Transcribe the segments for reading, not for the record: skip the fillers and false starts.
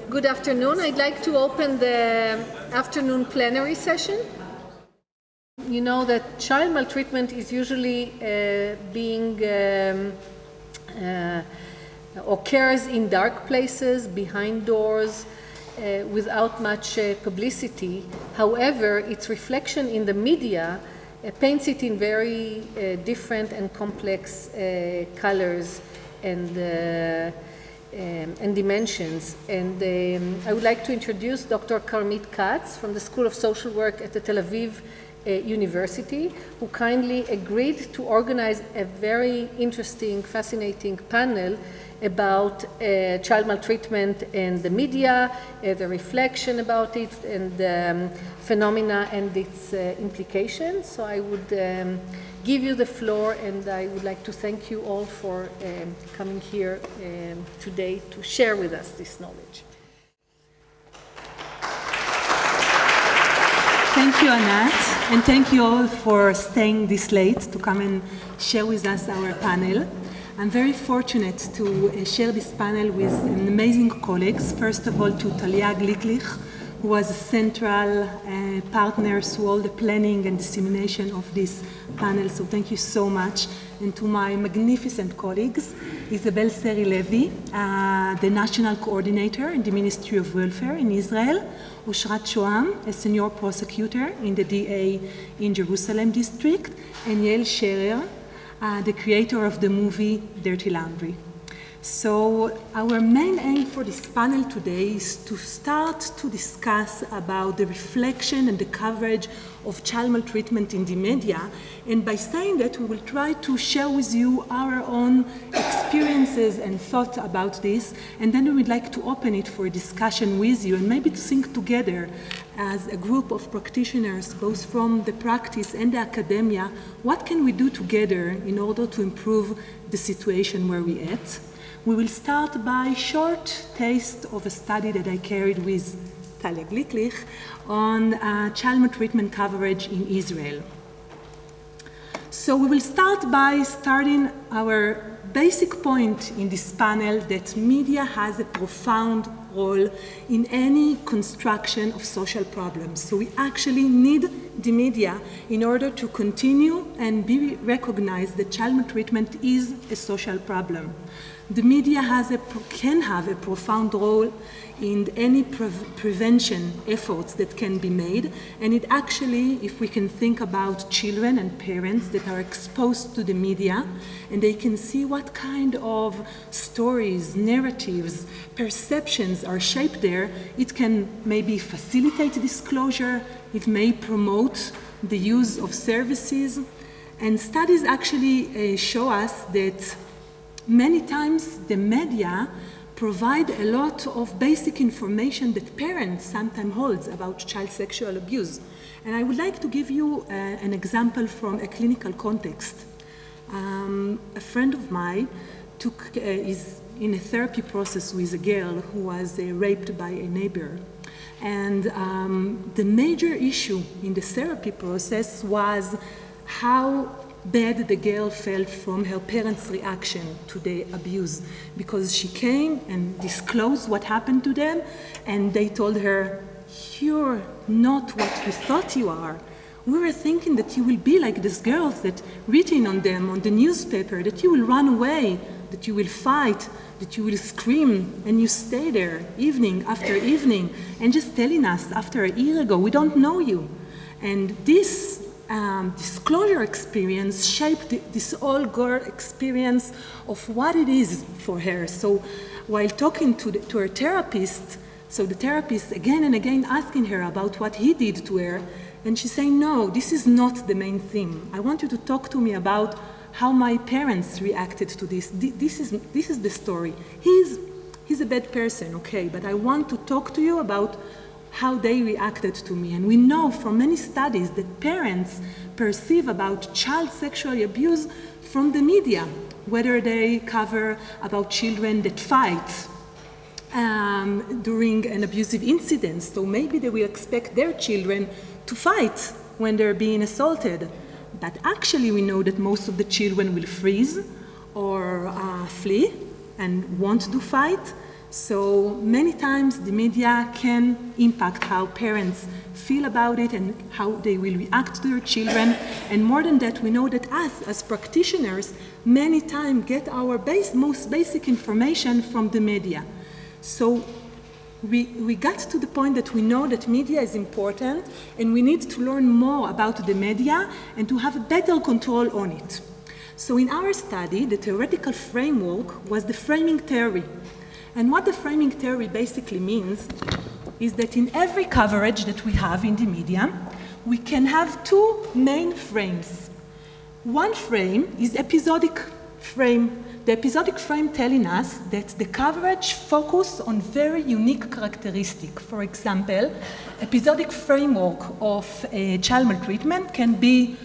Good afternoon. I'd like to open the afternoon plenary session. You know that child maltreatment is usually occurs in dark places, behind doors, without much publicity. However, its reflection in the media paints it in very different and complex colors and dimensions. And I would like to introduce Dr. Carmit Katz from the School of Social Work at the Tel Aviv University, who kindly agreed to organize a very interesting, fascinating panel about child maltreatment and the media, the reflection about it, and the phenomena and its implications. So I would give you the floor, and I would like to thank you all for coming here today to share with us this knowledge. Thank you, Anat, and thank you all for staying this late to come and share with us our panel. I'm very fortunate to share this panel with amazing colleagues. First of all, to Talia Glicklich, who was a central partner through all the planning and dissemination of this panel. So thank you so much. And to my magnificent colleagues, Isabel Seri-Levy, the national coordinator in the Ministry of Welfare in Israel, Ushrat Shoam, a senior prosecutor in the DA in Jerusalem district, and Yael Scherer, the creator of the movie Dirty Laundry. So our main aim for this panel today is to start to discuss about the reflection and the coverage of child maltreatment in the media. And by saying that, we will try to share with you our own experiences and thoughts about this. And then we would like to open it for a discussion with you and maybe to think together as a group of practitioners, both from the practice and the academia, what can we do together in order to improve the situation where we're at. We will start by a short taste of a study that I carried with Talia Glicklich on child maltreatment coverage in Israel. So we will start by starting our basic point in this panel that media has a profound role in any construction of social problems. So we actually need the media in order to continue and be recognized that child maltreatment is a social problem. The media can have a profound role in any prevention efforts that can be made, and it actually, if we can think about children and parents that are exposed to the media, and they can see what kind of stories, narratives, perceptions are shaped there, it can maybe facilitate disclosure, it may promote the use of services, and studies actually show us that many times the media provide a lot of basic information that parents sometimes hold about child sexual abuse. And I would like to give you an example from a clinical context. A friend of mine is in a therapy process with a girl who was raped by a neighbor. And the major issue in the therapy process was how bad the girl felt from her parents' reaction to the abuse, because she came and disclosed what happened to them, and they told her, "You're not what we thought you are. We were thinking that you will be like these girls that written on them on the newspaper, that you will run away, that you will fight, that you will scream, and you stay there evening after evening, and just telling us after a year ago, we don't know you." And this disclosure experience shaped this whole girl experience of what it is for her. So while talking to her therapist, so the therapist again and again asking her about what he did to her, and she's saying, "No, this is not the main theme. I want you to talk to me about how my parents reacted to this. This is the story. He's a bad person, okay, but I want to talk to you about how they reacted to me." And we know from many studies that parents perceive about child sexual abuse from the media, whether they cover about children that fight during an abusive incident. So maybe they will expect their children to fight when they're being assaulted. But actually we know that most of the children will freeze or flee and won't do fight. So many times the media can impact how parents feel about it and how they will react to their children. And more than that, we know that us, as practitioners, many times get our most basic information from the media. So we got to the point that we know that media is important and we need to learn more about the media and to have a better control on it. So in our study, the theoretical framework was the framing theory. And what the framing theory basically means is that in every coverage that we have in the media, we can have two main frames. One frame is episodic frame. The episodic frame telling us that the coverage focus on very unique characteristics. For example, episodic framework of child maltreatment can be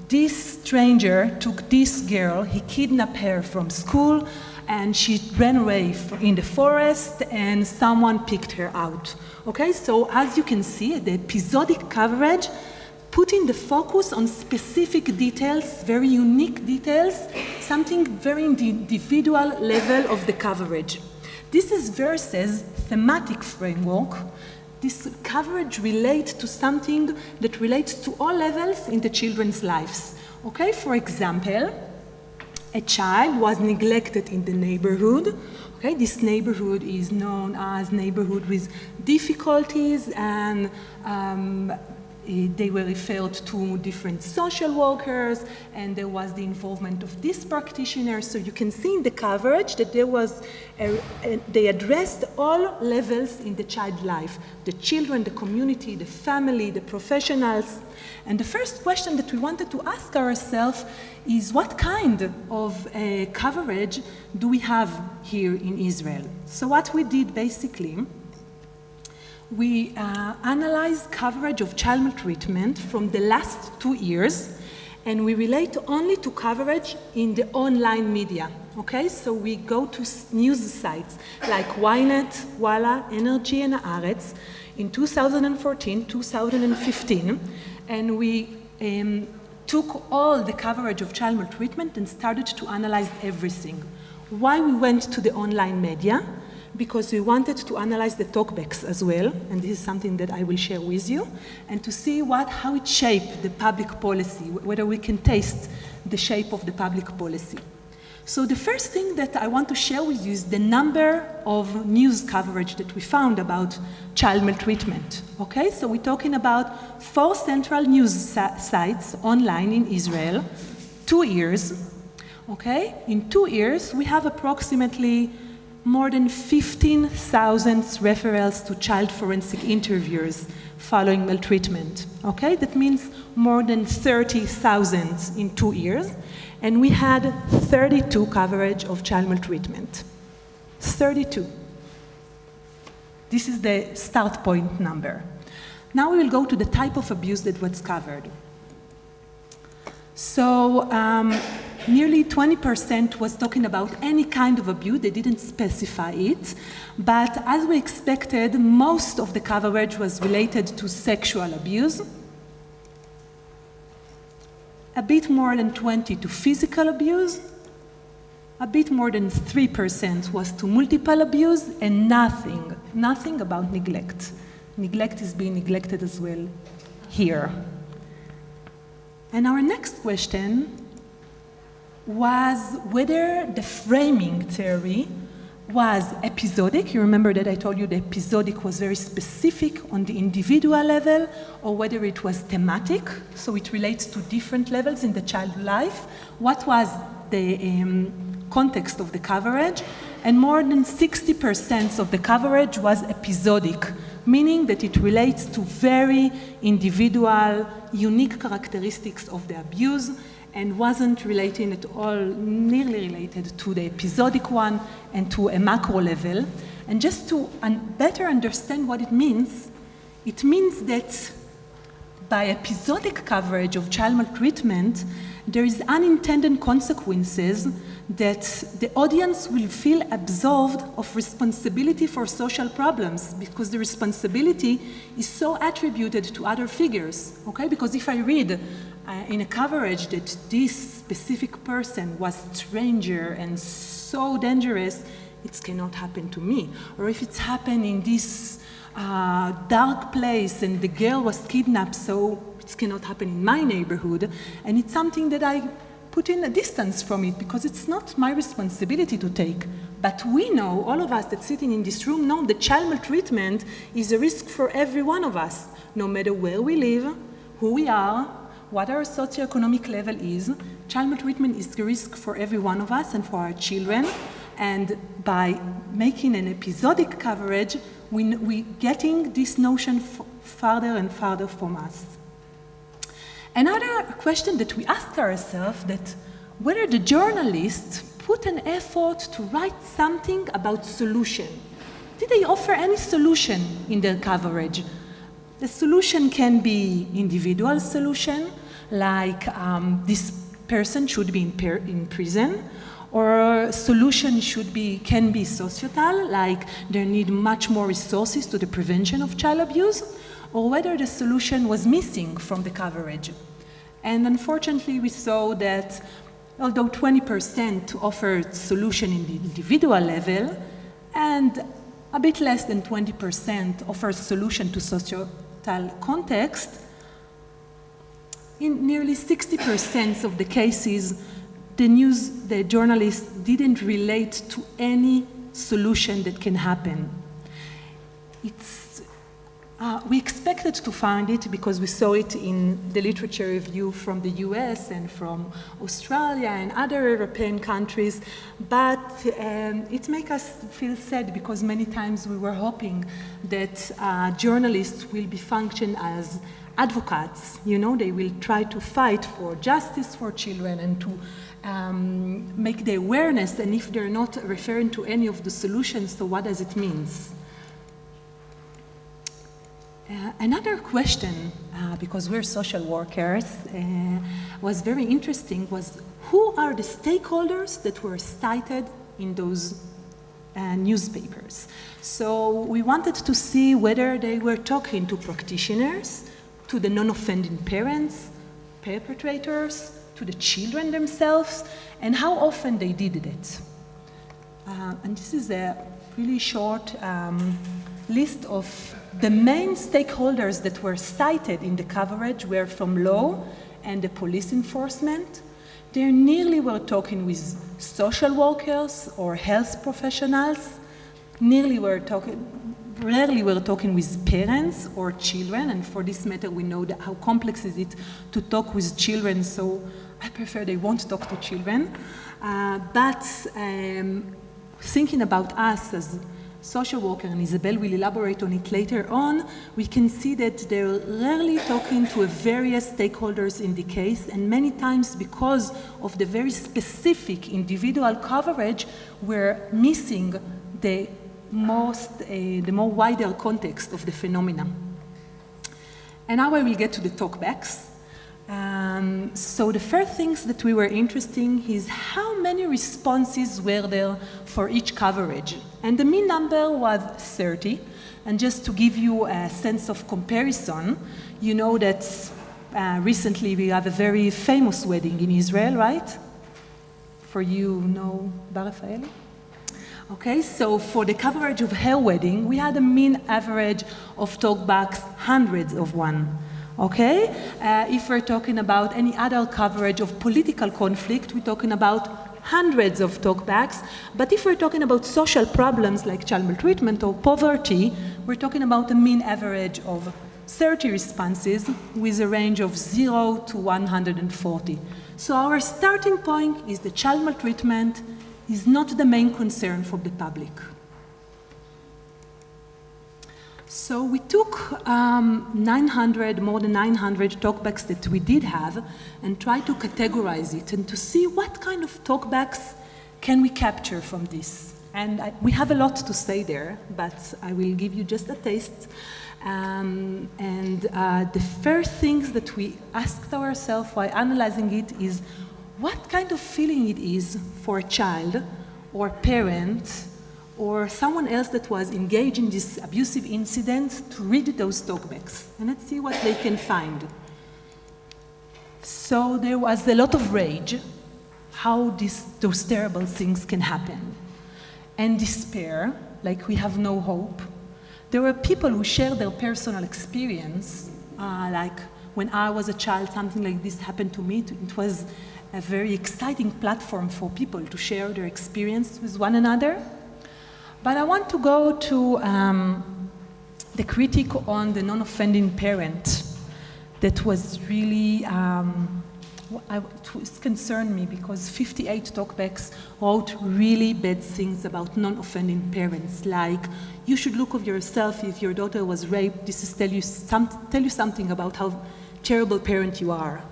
this stranger took this girl, he kidnapped her from school, and she ran away in the forest and someone picked her out. Okay, so as you can see, the episodic coverage putting the focus on specific details, very unique details, something very in the individual level of the coverage. This is versus thematic framework. This coverage relates to something that relates to all levels in the children's lives. Okay, for example, a child was neglected in the neighborhood. Okay, this neighborhood is known as neighborhood with difficulties, and they were referred to different social workers, and there was the involvement of this practitioner. So you can see in the coverage that there was they addressed all levels in the child life: the children, the community, the family, the professionals. And the first question that we wanted to ask ourselves is, what kind of coverage do we have here in Israel? So what we did basically, we analyzed coverage of child maltreatment from the last 2 years, and we relate only to coverage in the online media. Okay, so we go to news sites like Ynet, Walla, Energy, and Haaretz in 2014, 2015, and we took all the coverage of child maltreatment and started to analyze everything. Why we went to the online media? Because we wanted to analyze the talkbacks as well, and this is something that I will share with you, and to see how it shaped the public policy, whether we can taste the shape of the public policy. So the first thing that I want to share with you is the number of news coverage that we found about child maltreatment. Okay, so we're talking about 4 central news sites online in Israel, 2 years. Okay, in 2 years we have approximately more than 15,000 referrals to child forensic interviewers following maltreatment. Okay, that means more than 30,000 in 2 years. And we had 32 coverage of child maltreatment. 32. This is the start point number. Now we will go to the type of abuse that was covered. So nearly 20% was talking about any kind of abuse. They didn't specify it. But as we expected, most of the coverage was related to sexual abuse. A bit more than 20% to physical abuse. A bit more than 3% was to multiple abuse, and nothing about neglect. Neglect is being neglected as well here. And our next question was whether the framing theory was episodic. You remember that I told you the episodic was very specific on the individual level, or whether it was thematic, so it relates to different levels in the child life. What was the context of the coverage? And more than 60% of the coverage was episodic, meaning that it relates to very individual, unique characteristics of the abuse, and wasn't relating at all, nearly related to the episodic one and to a macro level. And just to better understand what it means that by episodic coverage of child maltreatment, there is unintended consequences that the audience will feel absolved of responsibility for social problems, because the responsibility is so attributed to other figures, okay? Because if I read in a coverage that this specific person was stranger and so dangerous, it cannot happen to me. Or if it's happened in this dark place and the girl was kidnapped, so it cannot happen in my neighborhood. And it's something that I put in a distance from it because it's not my responsibility to take. But we know, all of us that sitting in this room know that child maltreatment is a risk for every one of us, no matter where we live, who we are, what our socioeconomic level is. Child maltreatment is a risk for every one of us and for our children. And by making an episodic coverage, we're getting this notion farther and farther from us. Another question that we ask ourselves that whether the journalists put an effort to write something about solution. Did they offer any solution in their coverage? The solution can be individual solution, like this person should be in prison, or solution can be societal, like there need much more resources to the prevention of child abuse, or whether the solution was missing from the coverage. And unfortunately, we saw that although 20% offered solution in the individual level, and a bit less than 20% offered solution to societal context, in nearly 60% of the cases, the journalists didn't relate to any solution that can happen. We expected to find it because we saw it in the literature review from the US and from Australia and other European countries, but it makes us feel sad because many times we were hoping that journalists will be function as advocates. You know, they will try to fight for justice for children and to make the awareness, and if they're not referring to any of the solutions, so what does it mean? Another question, because we're social workers, was very interesting, was who are the stakeholders that were cited in those newspapers? So we wanted to see whether they were talking to practitioners, to the non-offending parents, perpetrators, to the children themselves, and how often they did it. And this is a really short list of the main stakeholders that were cited in the coverage were from law and the police enforcement. They nearly were talking with social workers or health professionals. Rarely were talking with parents or children, and for this matter we know that how complex is it to talk with children, so I prefer they won't talk to children. But thinking about us as social worker, and Isabel will elaborate on it later on, we can see that they're rarely talking to various stakeholders in the case, and many times because of the very specific individual coverage, we're missing the more wider context of the phenomena. And now I will get to the talkbacks. So the first things that we were interested in is how many responses were there for each coverage. And the mean number was 30. And just to give you a sense of comparison, you know that recently we have a very famous wedding in Israel, right? For you know Bar Rafaeli? Okay, so for the coverage of her wedding, we had a mean average of talkbacks, hundreds of one. Okay, if we're talking about any other coverage of political conflict, we're talking about hundreds of talkbacks. But if we're talking about social problems like child maltreatment or poverty, we're talking about a mean average of 30 responses with a range of 0 to 140. So our starting point is that child maltreatment is not the main concern for the public. So we took more than 900 talkbacks that we did have and tried to categorize it and to see what kind of talkbacks can we capture from this. And we have a lot to say there, but I will give you just a taste. The first things that we asked ourselves while analyzing it is what kind of feeling it is for a child or parent or someone else that was engaged in this abusive incident to read those talkbacks. And let's see what they can find. So there was a lot of rage, how those terrible things can happen. and despair, like we have no hope. There were people who shared their personal experience, like when I was a child, something like this happened to me. It was a very exciting platform for people to share their experience with one another. But I want to go to the critique on the non-offending parent that was really, it concerned me because 58 talkbacks wrote really bad things about non-offending parents, like you should look of yourself if your daughter was raped. This is tell you something about how terrible parent you are.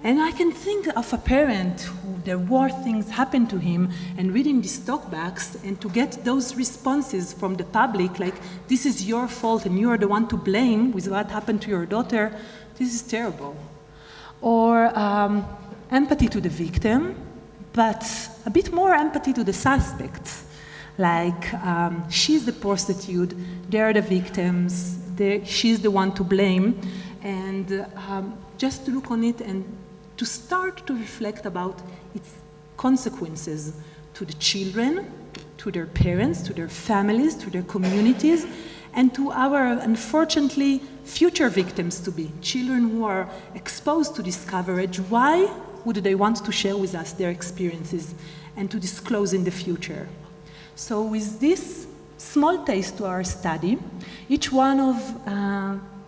And I can think of a parent who there were things happened to him and reading these talkbacks and to get those responses from the public, like this is your fault and you are the one to blame with what happened to your daughter, this is terrible. Or empathy to the victim, but a bit more empathy to the suspect. Like she's the prostitute, they're the victims, she's the one to blame. And just to look on it and to start to reflect about its consequences to the children, to their parents, to their families, to their communities, and to our, unfortunately, future victims to be, children who are exposed to this coverage. Why would they want to share with us their experiences and to disclose in the future? So with this small taste to our study, each one of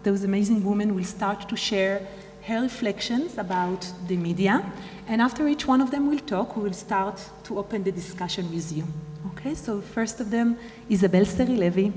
those amazing women will start to share her reflections about the media, and after each one of them will talk, we will start to open the discussion with you. Okay, so first of them, Isabel Seri-Levy.